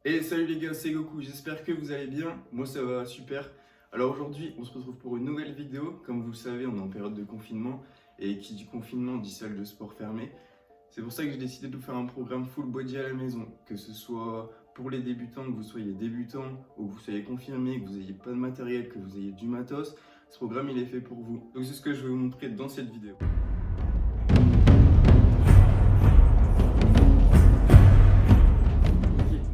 Et salut les gars, c'est Goku, j'espère que vous allez bien, moi ça va super. Alors aujourd'hui on se retrouve pour une nouvelle vidéo, comme vous le savez on est en période de confinement, et qui dit confinement dit salle de sport fermée. C'est pour ça que j'ai décidé de vous faire un programme full body à la maison, que ce soit pour les débutants, que vous soyez débutant, ou que vous soyez confirmé, que vous n'ayez pas de matériel, que vous ayez du matos. Ce programme il est fait pour vous, donc c'est ce que je vais vous montrer dans cette vidéo.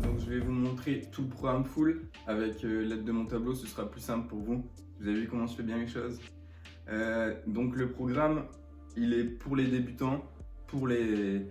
Donc je vais vous montrer tout le programme full avec l'aide de mon tableau, ce sera plus simple pour vous. Vous avez vu comment je fais bien les choses. Donc le programme, il est pour les débutants, pour les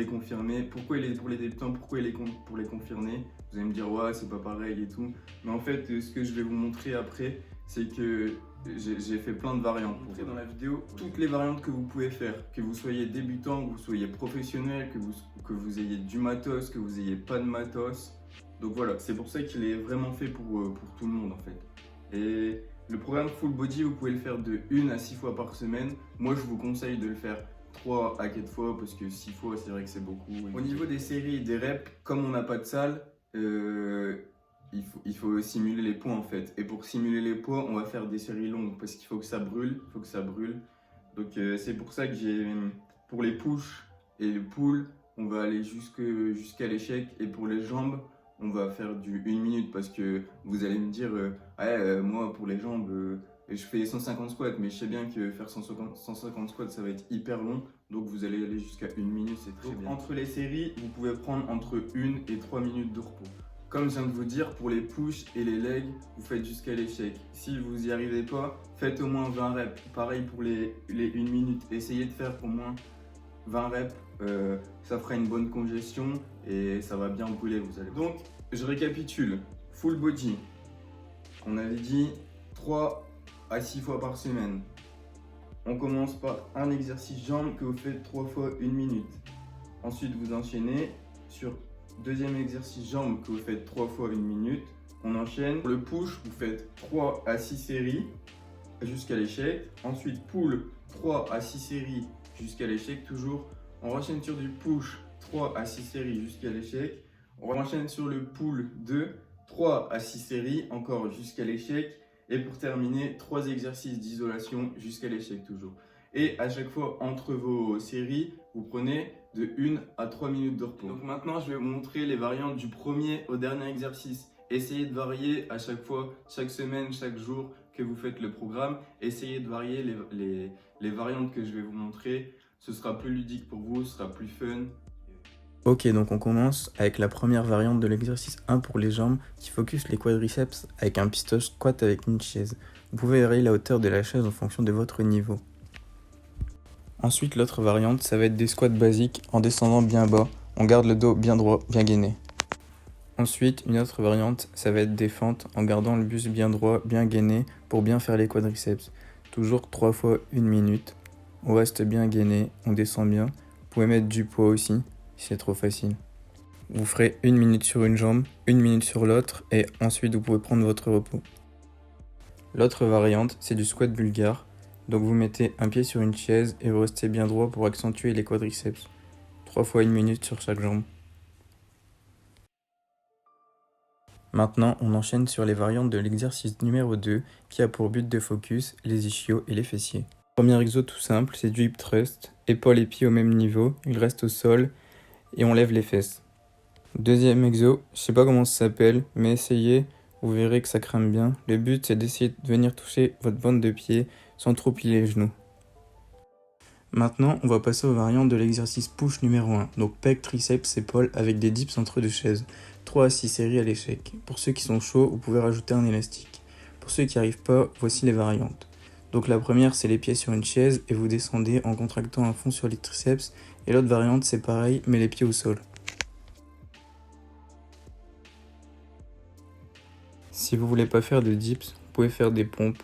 confirmés. Pourquoi il est pour les débutants, pourquoi il est pour les confirmés? Vous allez me dire ouais c'est pas pareil et tout. Mais en fait ce que je vais vous montrer après, c'est que j'ai fait plein de variantes. Pour dans la vidéo toutes les variantes que vous pouvez faire, que vous soyez débutant, que vous soyez professionnel, que vous ayez du matos, que vous ayez pas de matos. Donc voilà, c'est pour ça qu'il est vraiment fait pour tout le monde en fait. Et le programme full body, vous pouvez le faire de 1 à 6 fois par semaine. Moi je vous conseille de le faire 3 à 4 fois parce que 6 fois c'est vrai que c'est beaucoup. Au niveau des séries et des reps, comme on n'a pas de salle, il faut simuler les poids en fait. Et pour simuler les poids, on va faire des séries longues parce qu'il faut que ça brûle. Donc c'est pour ça que pour les push et le pull, on va aller jusqu'à l'échec. Et pour les jambes, on va faire du 1 minute parce que vous allez me dire, moi pour les jambes, je fais 150 squats, mais je sais bien que faire 150 squats, ça va être hyper long. Donc vous allez aller jusqu'à 1 minute, c'est très bien. Entre les séries, vous pouvez prendre entre 1 et 3 minutes de repos. Comme je viens de vous dire, pour les push et les legs, vous faites jusqu'à l'échec. Si vous n'y arrivez pas, faites au moins 20 reps. Pareil pour les 1 minute, essayez de faire au moins 20 reps. Ça fera une bonne congestion et ça va bien brûler, vous allez voir. Donc, je récapitule. Full body, on avait dit 3 à 6 fois par semaine. On commence par un exercice jambes que vous faites 3 fois 1 minute. Ensuite, vous enchaînez sur deuxième exercice jambes que vous faites 3 fois 1 minute. On enchaîne. Pour le push, vous faites 3 à 6 séries jusqu'à l'échec. Ensuite, pull 3 à 6 séries jusqu'à l'échec toujours. On enchaîne sur du push 3 à 6 séries jusqu'à l'échec. On enchaîne sur le pull 2, 3 à 6 séries encore jusqu'à l'échec. Et pour terminer, 3 exercices d'isolation jusqu'à l'échec toujours. Et à chaque fois, entre vos séries, vous prenez de 1 à 3 minutes de repos. Donc maintenant, je vais vous montrer les variantes du premier au dernier exercice. Essayez de varier à chaque fois, chaque semaine, chaque jour que vous faites le programme. Essayez de varier les variantes que je vais vous montrer. Ce sera plus ludique pour vous, ce sera plus fun. Ok, donc on commence avec la première variante de l'exercice 1 pour les jambes qui focus les quadriceps avec un pistol squat avec une chaise. Vous pouvez varier la hauteur de la chaise en fonction de votre niveau. Ensuite, l'autre variante, ça va être des squats basiques en descendant bien bas. On garde le dos bien droit, bien gainé. Ensuite, une autre variante, ça va être des fentes en gardant le buste bien droit, bien gainé pour bien faire les quadriceps. Toujours 3 fois 1 minute. On reste bien gainé, on descend bien. Vous pouvez mettre du poids aussi, si c'est trop facile. Vous ferez 1 minute sur une jambe, 1 minute sur l'autre et ensuite vous pouvez prendre votre repos. L'autre variante, c'est du squat bulgare. Donc vous mettez un pied sur une chaise et vous restez bien droit pour accentuer les quadriceps. 3 fois 1 minute sur chaque jambe. Maintenant, on enchaîne sur les variantes de l'exercice numéro 2 qui a pour but de focus les ischios et les fessiers. Premier exo tout simple, c'est du hip thrust. Épaules et pieds au même niveau, ils restent au sol et on lève les fesses. Deuxième exo, je sais pas comment ça s'appelle, mais essayez, vous verrez que ça crame bien. Le but c'est d'essayer de venir toucher votre bande de pied sans trop plier les genoux. Maintenant, on va passer aux variantes de l'exercice push numéro 1, donc pec, triceps, épaules avec des dips entre deux chaises. 3 à 6 séries à l'échec. Pour ceux qui sont chauds, vous pouvez rajouter un élastique. Pour ceux qui n'y arrivent pas, voici les variantes. Donc la première, c'est les pieds sur une chaise et vous descendez en contractant à fond sur les triceps. Et l'autre variante, c'est pareil, mais les pieds au sol. Si vous voulez pas faire de dips, vous pouvez faire des pompes.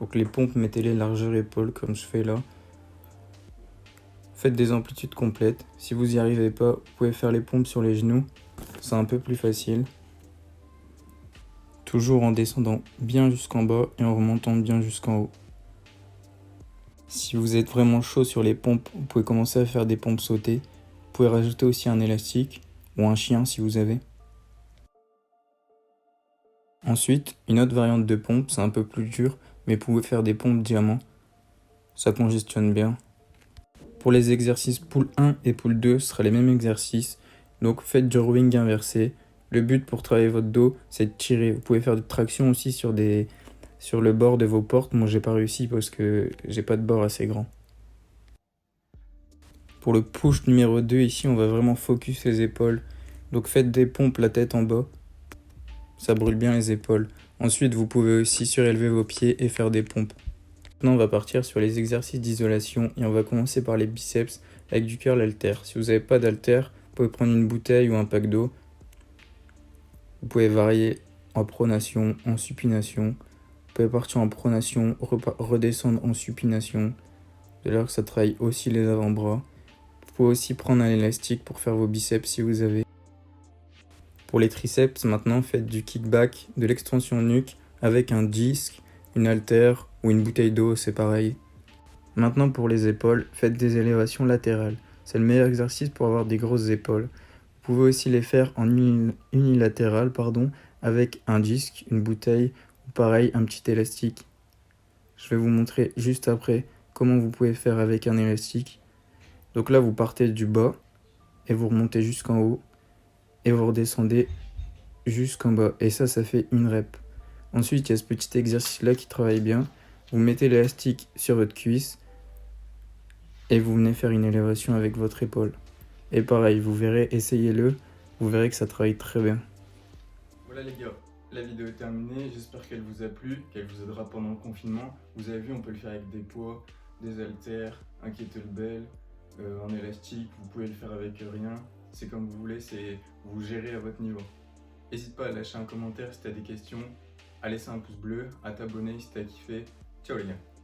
Donc les pompes, mettez-les largeur épaule comme je fais là. Faites des amplitudes complètes. Si vous n'y arrivez pas, vous pouvez faire les pompes sur les genoux. C'est un peu plus facile. Toujours en descendant bien jusqu'en bas et en remontant bien jusqu'en haut. Si vous êtes vraiment chaud sur les pompes, vous pouvez commencer à faire des pompes sautées. Vous pouvez rajouter aussi un élastique ou un chien si vous avez. Ensuite, une autre variante de pompe, c'est un peu plus dur, mais vous pouvez faire des pompes diamant. Ça congestionne bien. Pour les exercices pool 1 et pool 2, ce sera les mêmes exercices. Donc faites du rowing inversé. Le but pour travailler votre dos, c'est de tirer. Vous pouvez faire des tractions aussi sur le bord de vos portes. Moi, j'ai pas réussi parce que j'ai pas de bord assez grand. Pour le push numéro 2, ici, on va vraiment focus les épaules. Donc faites des pompes la tête en bas. Ça brûle bien les épaules. Ensuite, vous pouvez aussi surélever vos pieds et faire des pompes. Maintenant, on va partir sur les exercices d'isolation et on va commencer par les biceps avec du curl halter. Si vous n'avez pas d'halter, vous pouvez prendre une bouteille ou un pack d'eau. Vous pouvez varier en pronation, en supination. Vous pouvez partir en pronation, redescendre en supination. De là que ça travaille aussi les avant-bras. Vous pouvez aussi prendre un élastique pour faire vos biceps si vous avez. Pour les triceps, maintenant, faites du kickback, de l'extension nuque avec un disque, une haltère ou une bouteille d'eau, c'est pareil. Maintenant pour les épaules, faites des élévations latérales. C'est le meilleur exercice pour avoir des grosses épaules. Vous pouvez aussi les faire en unilatéral, avec un disque, une bouteille ou pareil un petit élastique. Je vais vous montrer juste après comment vous pouvez faire avec un élastique. Donc là vous partez du bas et vous remontez jusqu'en haut et vous redescendez jusqu'en bas. Et ça fait une rep. Ensuite, il y a ce petit exercice-là qui travaille bien. Vous mettez l'élastique sur votre cuisse et vous venez faire une élévation avec votre épaule. Et pareil, vous verrez, essayez-le, vous verrez que ça travaille très bien. Voilà les gars, la vidéo est terminée, j'espère qu'elle vous a plu, qu'elle vous aidera pendant le confinement. Vous avez vu, on peut le faire avec des poids, des haltères, un kettlebell, en élastique, vous pouvez le faire avec rien. C'est comme vous voulez, c'est vous gérez à votre niveau. N'hésite pas à lâcher un commentaire si tu as des questions, à laisser un pouce bleu, à t'abonner si tu as kiffé. Ciao les gars.